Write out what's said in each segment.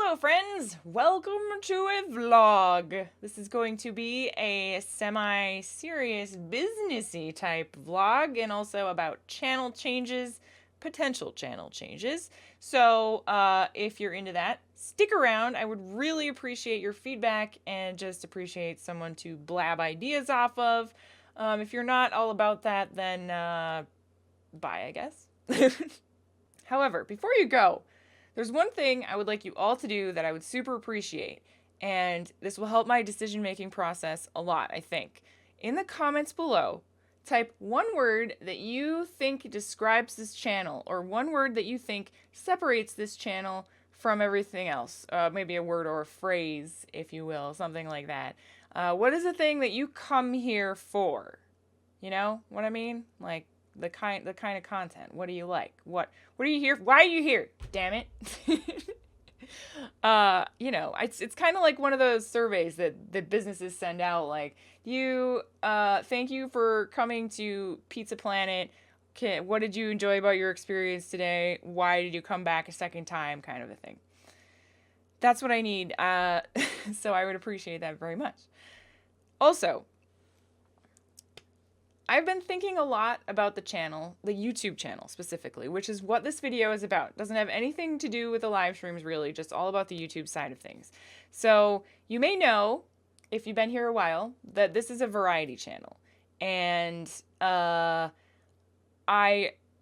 Hello friends, welcome to a vlog. This is going to be a semi-serious businessy type vlog and also about channel changes, potential channel changes. So if you're into that, stick around. I would really appreciate your feedback and just appreciate someone to blab ideas off of. If you're not all about that, then bye, I guess. However, before you go, there's one thing I would like you all to do that I would super appreciate, and this will help my decision-making process a lot, I think. In the comments below, type one word that you think describes this channel, or one word that you think separates this channel from everything else. Maybe a word or a phrase, if you will, something like that. What is the thing that you come here for? You know what I mean? Like, the kind of content. What do you like? What are you here? Why are you here? Damn it. It's kind of like one of those surveys that businesses send out, like, thank you for coming to Pizza Planet. What did you enjoy about your experience today? Why did you come back a second time? Kind of a thing. That's what I need. So I would appreciate that very much. Also, I've been thinking a lot about the channel, the YouTube channel specifically, which is what this video is about. It doesn't have anything to do with the live streams, really, just all about the YouTube side of things. So you may know, if you've been here a while, that this is a variety channel. And I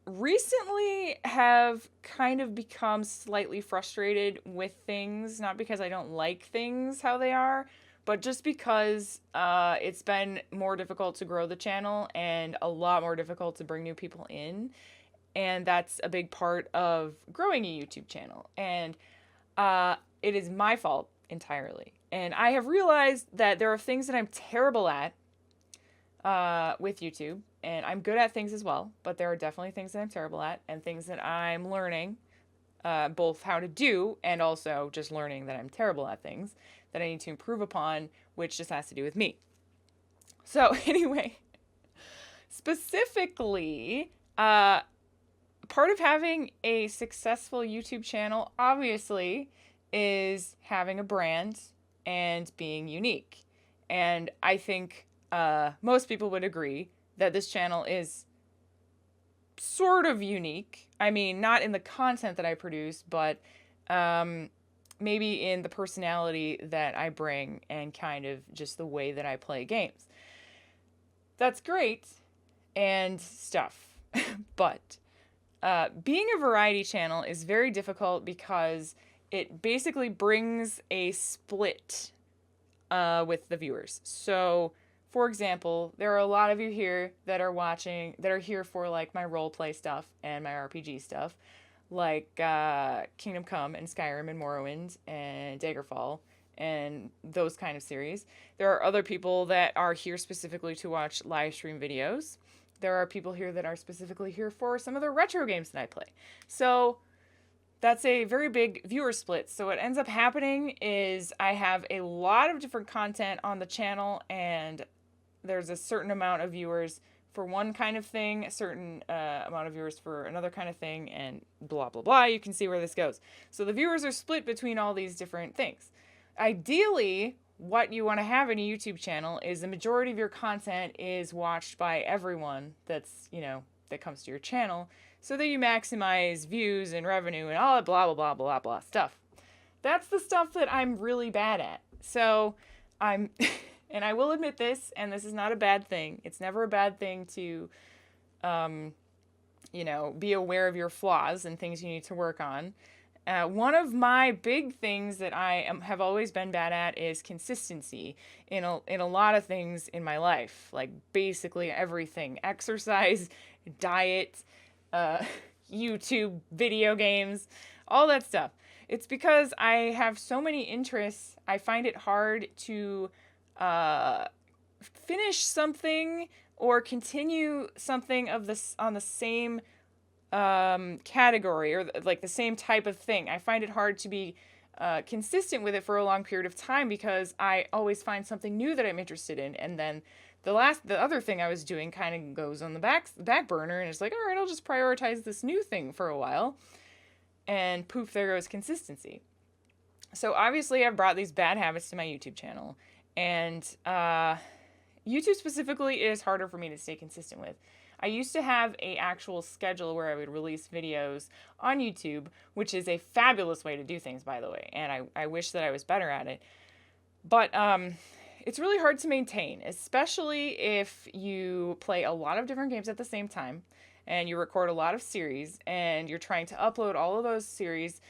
recently have kind of become slightly frustrated with things, not because I don't like things how they are, but just because it's been more difficult to grow the channel and a lot more difficult to bring new people in. And that's a big part of growing a YouTube channel. And it is my fault entirely. And I have realized that there are things that I'm terrible at with YouTube. And I'm good at things as well. But there are definitely things that I'm terrible at and things that I'm learning both how to do and also just learning that I'm terrible at things that I need to improve upon, which just has to do with me. So anyway, specifically, part of having a successful YouTube channel, obviously, is having a brand and being unique. And I think most people would agree that this channel is sort of unique. I mean, not in the content that I produce, but maybe in the personality that I bring and kind of just the way that I play games. That's great and stuff. But being a variety channel is very difficult because it basically brings a split with the viewers. So, for example, there are a lot of you here that are here for like my roleplay stuff and my RPG stuff, like Kingdom Come and Skyrim and Morrowind and Daggerfall and those kind of series. There are other people that are here specifically to watch live stream videos. There are people here that are specifically here for some of the retro games that I play. So that's a very big viewer split. So what ends up happening is I have a lot of different content on the channel, and there's a certain amount of viewers for one kind of thing, a certain amount of viewers for another kind of thing, and blah, blah, blah. You can see where this goes. So the viewers are split between all these different things. Ideally, what you want to have in a YouTube channel is the majority of your content is watched by everyone that's, that comes to your channel, so that you maximize views and revenue and all that blah, blah, blah, blah, blah stuff. That's the stuff that I'm really bad at. So I'm... And I will admit this, and this is not a bad thing. It's never a bad thing to, be aware of your flaws and things you need to work on. One of my big things that I have always been bad at is consistency in a lot of things in my life. Like basically everything. Exercise, diet, YouTube, video games, all that stuff. It's because I have so many interests, I find it hard to finish something or continue something of this on the same category or like the same type of thing. I find it hard to be consistent with it for a long period of time because I always find something new that I'm interested in, and then the other thing I was doing kind of goes on the back burner, and it's like, all right, I'll just prioritize this new thing for a while, and poof, there goes consistency. So obviously I've brought these bad habits to my YouTube channel, and YouTube specifically is harder for me to stay consistent with. I used to have a actual schedule where I would release videos on YouTube, which is a fabulous way to do things, by the way, and I wish that I was better at it. But it's really hard to maintain, especially if you play a lot of different games at the same time and you record a lot of series and you're trying to upload all of those series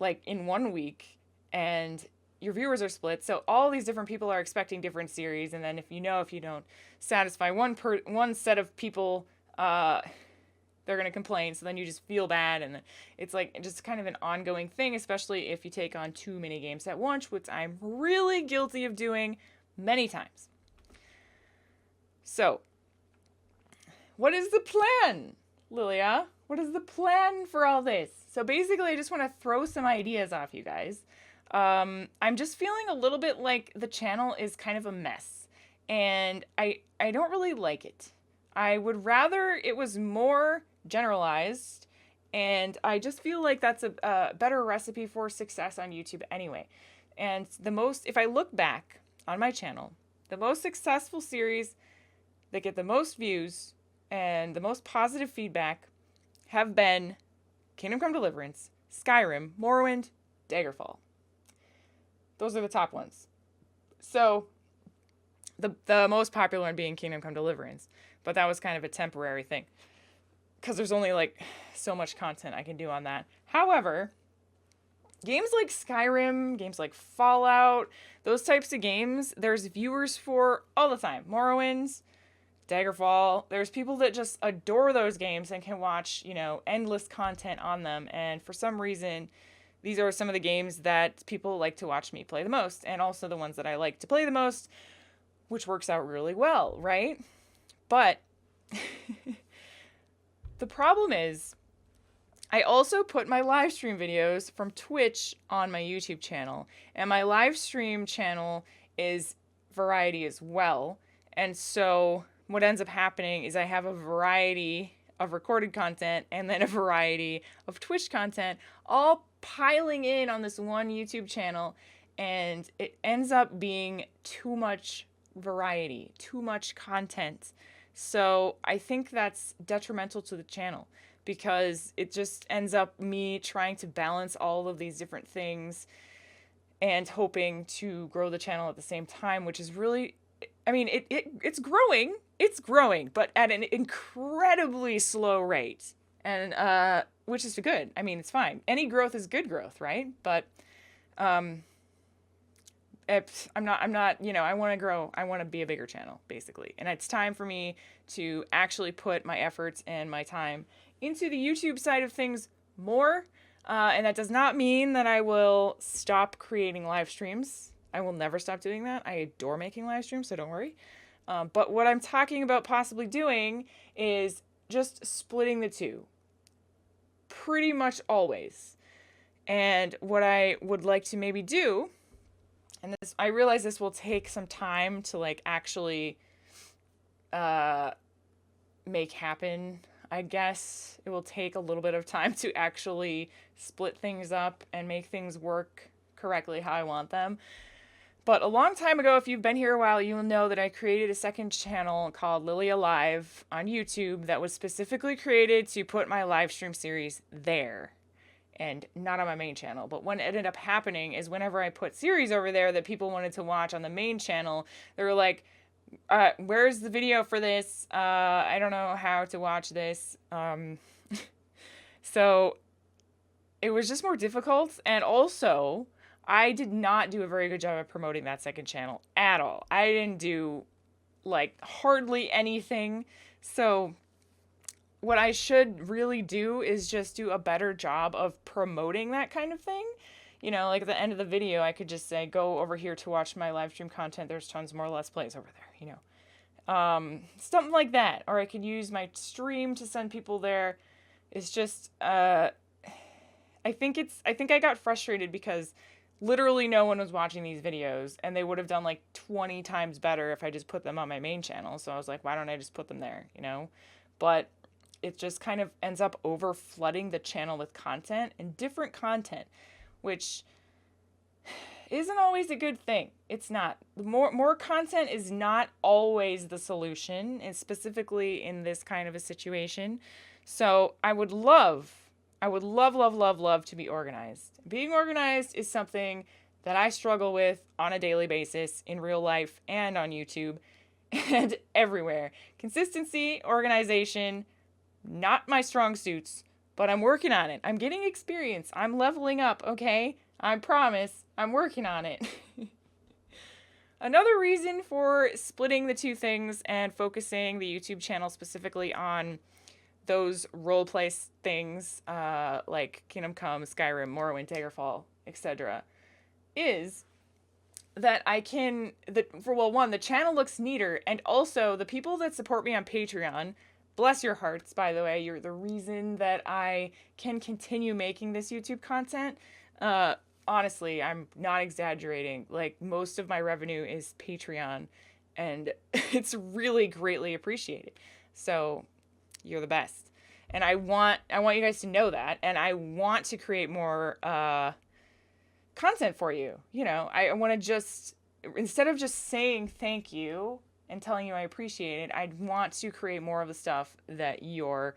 like in 1 week, and your viewers are split, so all these different people are expecting different series, and then if you don't satisfy one set of people, they're going to complain, so then you just feel bad, and it's like just kind of an ongoing thing, especially if you take on too many games at once, which I'm really guilty of doing many times. So, what is the plan, Lilia? What is the plan for all this? So basically, I just want to throw some ideas off you guys. I'm just feeling a little bit like the channel is kind of a mess, and I don't really like it. I would rather it was more generalized, and I just feel like that's a better recipe for success on YouTube anyway. And if I look back on my channel, the most successful series that get the most views and the most positive feedback have been Kingdom Come Deliverance, Skyrim, Morrowind, Daggerfall. Those are the top ones. So, the most popular one being Kingdom Come Deliverance, but that was kind of a temporary thing, because there's only like so much content I can do on that. However, games like Skyrim, games like Fallout, those types of games, there's viewers for all the time. Morrowind, Daggerfall, there's people that just adore those games and can watch, endless content on them. And for some reason, these are some of the games that people like to watch me play the most, and also the ones that I like to play the most, which works out really well, right? But the problem is, I also put my live stream videos from Twitch on my YouTube channel, and my live stream channel is variety as well. And so what ends up happening is I have a variety of recorded content and then a variety of Twitch content all piling in on this one YouTube channel, and it ends up being too much variety, too much content. So I think that's detrimental to the channel, because it just ends up me trying to balance all of these different things and hoping to grow the channel at the same time, which is really, it's growing, but at an incredibly slow rate, and which is good. It's fine. Any growth is good growth, right? But I'm not, I want to grow. I want to be a bigger channel, basically. And it's time for me to actually put my efforts and my time into the YouTube side of things more. And that does not mean that I will stop creating live streams. I will never stop doing that. I adore making live streams, so don't worry. But what I'm talking about possibly doing is just splitting the two. Pretty much always. And what I would like to maybe do, and this, I realize this will take some time to actually make happen. I guess it will take a little bit of time to actually split things up and make things work correctly how I want them. But a long time ago, if you've been here a while, you'll know that I created a second channel called Lilia Live on YouTube that was specifically created to put my live stream series there and not on my main channel. But what ended up happening is whenever I put series over there that people wanted to watch on the main channel, they were like, where's the video for this? I don't know how to watch this. So it was just more difficult. And also, I did not do a very good job of promoting that second channel at all. I didn't do hardly anything. So what I should really do is just do a better job of promoting that kind of thing. At the end of the video, I could just say, go over here to watch my live stream content. There's tons more Let's Plays over there, something like that. Or I could use my stream to send people there. It's just, I think I got frustrated because literally no one was watching these videos, and they would have done 20 times better if I just put them on my main channel. So I was like, why don't I just put them there, But it just kind of ends up over flooding the channel with content and different content, which isn't always a good thing. It's not. More content is not always the solution, and specifically in this kind of a situation. So I would love, love to be organized. Being organized is something that I struggle with on a daily basis in real life and on YouTube and everywhere. Consistency, organization, not my strong suits, but I'm working on it. I'm getting experience. I'm leveling up, okay? I promise. I'm working on it. Another reason for splitting the two things and focusing the YouTube channel specifically on those roleplay things like Kingdom Come, Skyrim, Morrowind, Daggerfall, etc. is that I can, one, the channel looks neater, and also the people that support me on Patreon, bless your hearts, by the way, you're the reason that I can continue making this YouTube content. Honestly, I'm not exaggerating. Like, most of my revenue is Patreon, and it's really greatly appreciated. So, you're the best. And I want you guys to know that, and I want to create more content for you. You know, I want to just, instead of just saying thank you and telling you I appreciate it, I'd want to create more of the stuff that you're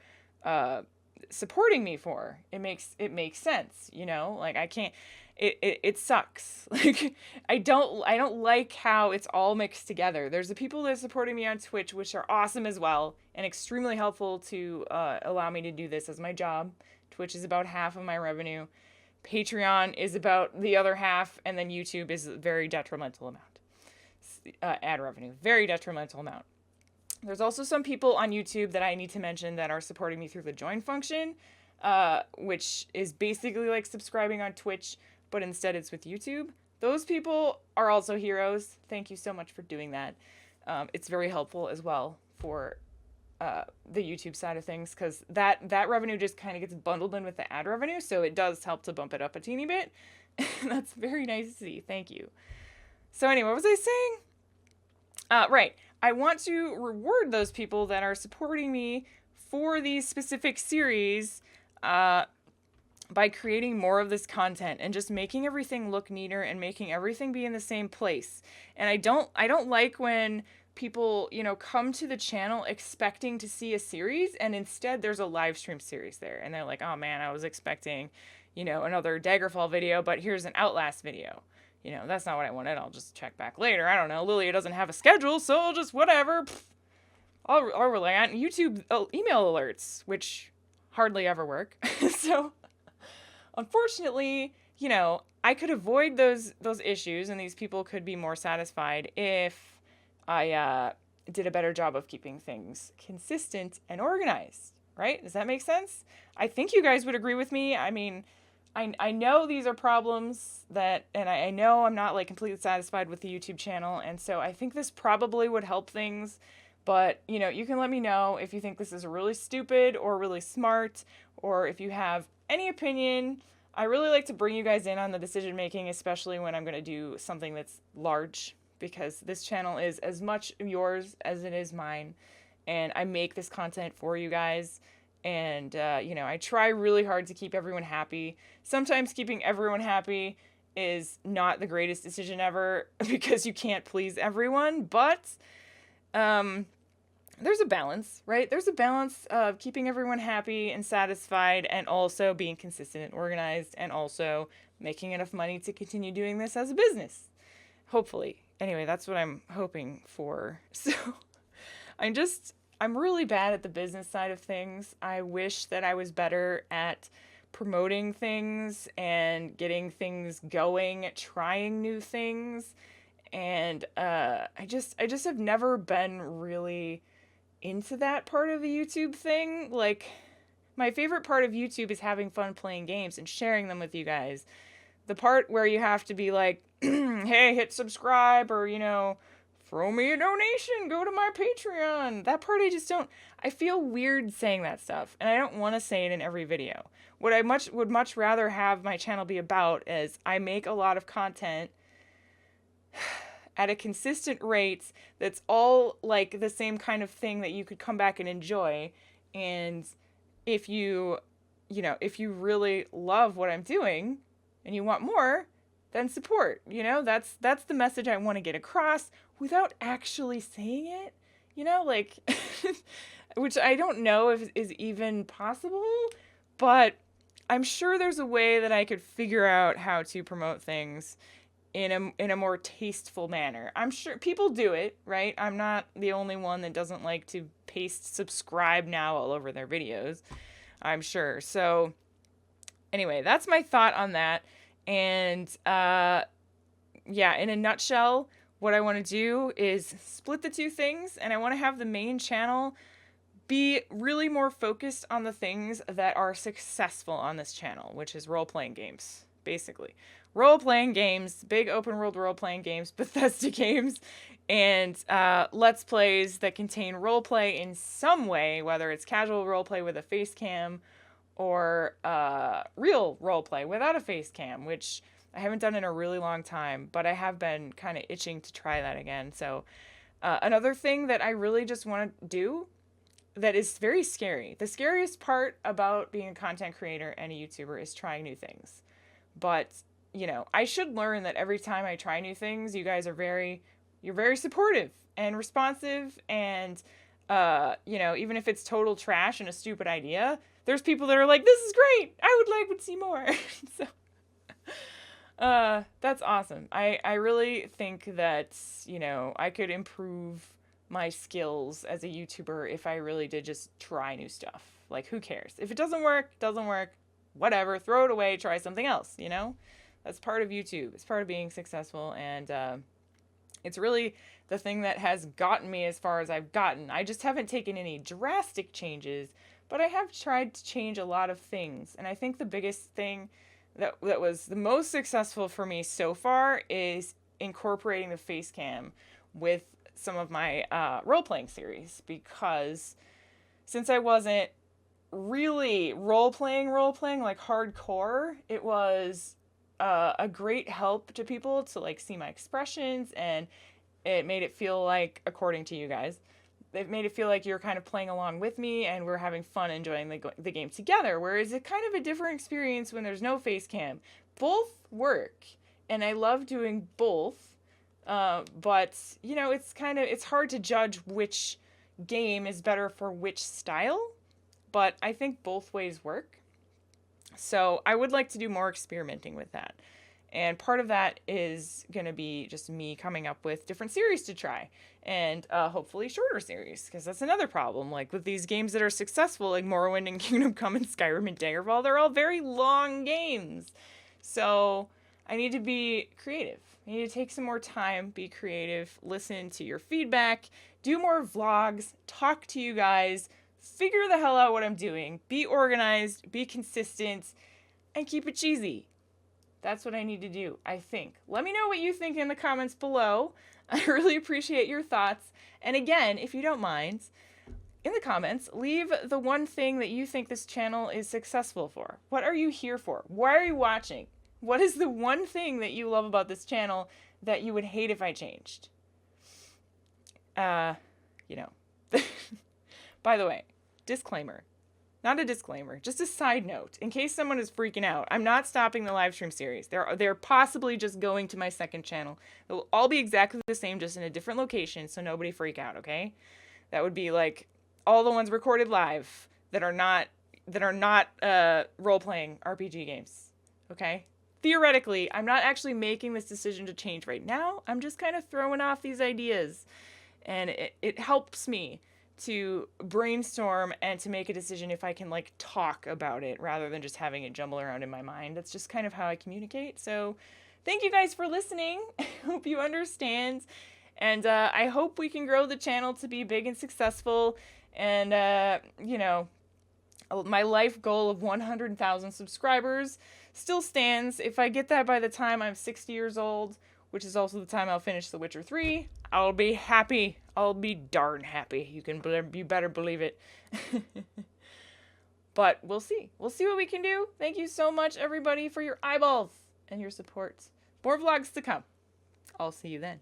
supporting me for. It makes sense, you know? Like, I can't, it sucks. Like, I don't like how it's all mixed together. There's the people that are supporting me on Twitch, which are awesome as well, and extremely helpful to allow me to do this as my job. Twitch is about half of my revenue. Patreon is about the other half, and then YouTube is a very detrimental amount. Ad revenue, very detrimental amount. There's also some people on YouTube that I need to mention that are supporting me through the join function, which is basically like subscribing on Twitch, but instead it's with YouTube. Those people are also heroes. Thank you so much for doing that. It's very helpful as well for the YouTube side of things, because that revenue just kind of gets bundled in with the ad revenue, so it does help to bump it up a teeny bit. That's very nice to see. Thank you. So anyway, what was I saying? Right. I want to reward those people that are supporting me for these specific series by creating more of this content and just making everything look neater and making everything be in the same place. And I don't like when people, you know, come to the channel expecting to see a series and instead there's a live stream series there. And they're like, oh man, I was expecting, you know, another Daggerfall video, but here's an Outlast video. You know, that's not what I wanted. I'll just check back later. I don't know. Lilia doesn't have a schedule, so I'll just whatever. I'll rely on YouTube email alerts, which hardly ever work. So, unfortunately, you know, I could avoid those issues, and these people could be more satisfied if I did a better job of keeping things consistent and organized. Right? Does that make sense? I think you guys would agree with me. I mean, I know these are problems and I know I'm not like completely satisfied with the YouTube channel, and so I think this probably would help things, but you know, you can let me know if you think this is really stupid or really smart, or if you have any opinion. I really like to bring you guys in on the decision making, especially when I'm going to do something that's large, because this channel is as much yours as it is mine, and I make this content for you guys. And, you know, I try really hard to keep everyone happy. Sometimes keeping everyone happy is not the greatest decision ever because you can't please everyone. But there's a balance, right? There's a balance of keeping everyone happy and satisfied and also being consistent and organized and also making enough money to continue doing this as a business. Hopefully. Anyway, that's what I'm hoping for. So I'm really bad at the business side of things. I wish that I was better at promoting things and getting things going, trying new things. And I just have never been really into that part of the YouTube thing. Like, my favorite part of YouTube is having fun playing games and sharing them with you guys. The part where you have to be like, hey, hit subscribe, or, you know, throw me a donation, go to my Patreon. That part I feel weird saying that stuff, and I don't want to say it in every video. What I would much rather have my channel be about is I make a lot of content at a consistent rate that's all like the same kind of thing that you could come back and enjoy. And if you really love what I'm doing and you want more, then support. You know, that's the message I want to get across without actually saying it. You know, like, which I don't know if is even possible, but I'm sure there's a way that I could figure out how to promote things in a more tasteful manner. I'm sure people do it, right? I'm not the only one that doesn't like to paste subscribe now all over their videos, I'm sure. So anyway, that's my thought on that. And yeah, in a nutshell, what I want to do is split the two things, and I want to have the main channel be really more focused on the things that are successful on this channel, which is role-playing games, basically. Role-playing games, big open-world role-playing games, Bethesda games, and Let's Plays that contain roleplay in some way, whether it's casual roleplay with a face cam or real roleplay without a face cam, which I haven't done in a really long time, but I have been kind of itching to try that again. So another thing that I really just want to do that is very scary. The scariest part about being a content creator and a YouTuber is trying new things. But, you know, I should learn that every time I try new things, you guys are you're very supportive and responsive, and you know, even if it's total trash and a stupid idea, there's people that are like, this is great, I would like to see more. So that's awesome. I really think that, you know, I could improve my skills as a YouTuber if I really did just try new stuff. Like, who cares? If it doesn't work, whatever, throw it away, try something else, you know? That's part of YouTube. It's part of being successful, and it's really the thing that has gotten me as far as I've gotten. I just haven't taken any drastic changes, but I have tried to change a lot of things. And I think the biggest thing that was the most successful for me so far is incorporating the face cam with some of my role-playing series, because since I wasn't really role-playing like hardcore, it was a great help to people to like see my expressions, and it made it feel like, according to you guys, it made it feel like you're kind of playing along with me and we're having fun enjoying the game together, whereas it's kind of a different experience when there's no face cam. Both work, and I love doing both, but, you know, it's hard to judge which game is better for which style, but I think both ways work. So I would like to do more experimenting with that. And part of that is going to be just me coming up with different series to try, and hopefully shorter series, because that's another problem. Like with these games that are successful, like Morrowind and Kingdom Come and Skyrim and Daggerfall, they're all very long games. So I need to be creative. I need to take some more time, be creative, listen to your feedback, do more vlogs, talk to you guys, figure the hell out what I'm doing, be organized, be consistent, and keep it cheesy. That's what I need to do, I think. Let me know what you think in the comments below. I really appreciate your thoughts. And again, if you don't mind, in the comments, leave the one thing that you think this channel is successful for. What are you here for? Why are you watching? What is the one thing that you love about this channel that you would hate if I changed? You know. By the way, disclaimer. Not a disclaimer, just a side note, in case someone is freaking out. I'm not stopping the live stream series. They're possibly just going to my second channel. It will all be exactly the same, just in a different location, so nobody freak out, okay? That would be like all the ones recorded live that are not role-playing RPG games, okay? Theoretically, I'm not actually making this decision to change right now. I'm just kind of throwing off these ideas, and it helps me to brainstorm and to make a decision if I can like talk about it rather than just having it jumble around in my mind. That's just kind of how I communicate. So thank you guys for listening. I hope you understand. And I hope we can grow the channel to be big and successful. And, you know, my life goal of 100,000 subscribers still stands. If I get that by the time I'm 60 years old, which is also the time I'll finish The Witcher 3, I'll be happy. I'll be darn happy. You better believe it. But we'll see. We'll see what we can do. Thank you so much, everybody, for your eyeballs and your support. More vlogs to come. I'll see you then.